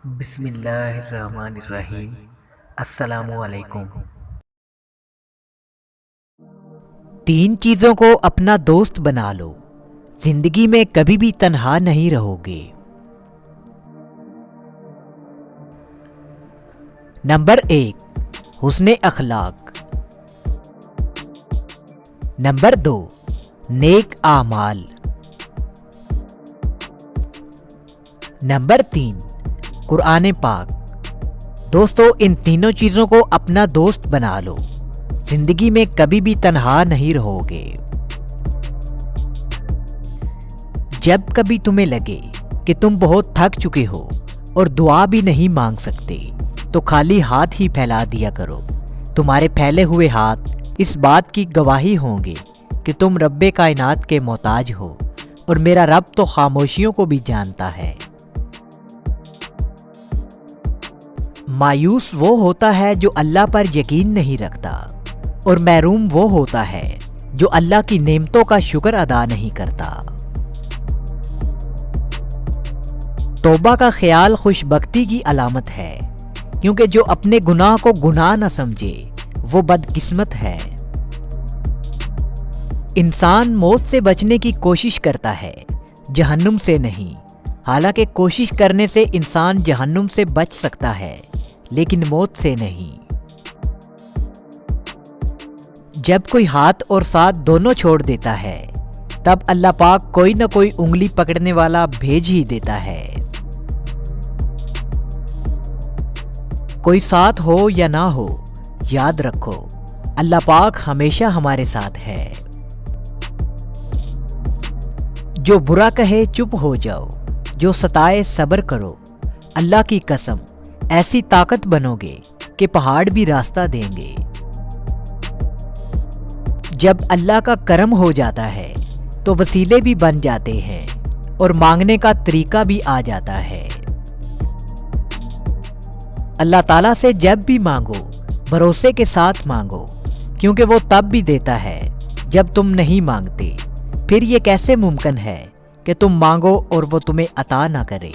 بسم اللہ الرحمن الرحیم۔ السلام علیکم۔ تین چیزوں کو اپنا دوست بنا لو، زندگی میں کبھی بھی تنہا نہیں رہو گے۔ نمبر 1، حسن اخلاق۔ نمبر 2، نیک اعمال۔ نمبر 3، قرآن پاک۔ دوستو، ان تینوں چیزوں کو اپنا دوست بنا لو، زندگی میں کبھی بھی تنہا نہیں رہو گے۔ جب کبھی تمہیں لگے کہ تم بہت تھک چکے ہو اور دعا بھی نہیں مانگ سکتے تو خالی ہاتھ ہی پھیلا دیا کرو۔ تمہارے پھیلے ہوئے ہاتھ اس بات کی گواہی ہوں گے کہ تم رب کائنات کے محتاج ہو، اور میرا رب تو خاموشیوں کو بھی جانتا ہے۔ مایوس وہ ہوتا ہے جو اللہ پر یقین نہیں رکھتا، اور محروم وہ ہوتا ہے جو اللہ کی نعمتوں کا شکر ادا نہیں کرتا۔ توبہ کا خیال خوش بختی کی علامت ہے، کیونکہ جو اپنے گناہ کو گناہ نہ سمجھے وہ بدقسمت ہے۔ انسان موت سے بچنے کی کوشش کرتا ہے، جہنم سے نہیں۔ حالانکہ کوشش کرنے سے انسان جہنم سے بچ سکتا ہے، لیکن موت سے نہیں۔ جب کوئی ہاتھ اور ساتھ دونوں چھوڑ دیتا ہے، تب اللہ پاک کوئی نہ کوئی انگلی پکڑنے والا بھیج ہی دیتا ہے۔ کوئی ساتھ ہو یا نہ ہو، یاد رکھو اللہ پاک ہمیشہ ہمارے ساتھ ہے۔ جو برا کہے چپ ہو جاؤ، جو ستائے صبر کرو۔ اللہ کی قسم، ایسی طاقت بنو گے کہ پہاڑ بھی راستہ دیں گے۔ جب اللہ کا کرم ہو جاتا ہے تو وسیلے بھی بن جاتے ہیں، اور مانگنے کا طریقہ بھی آ جاتا ہے۔ اللہ تعالیٰ سے جب بھی مانگو، بھروسے کے ساتھ مانگو، کیونکہ وہ تب بھی دیتا ہے جب تم نہیں مانگتے۔ پھر یہ کیسے ممکن ہے کہ تم مانگو اور وہ تمہیں عطا نہ کرے؟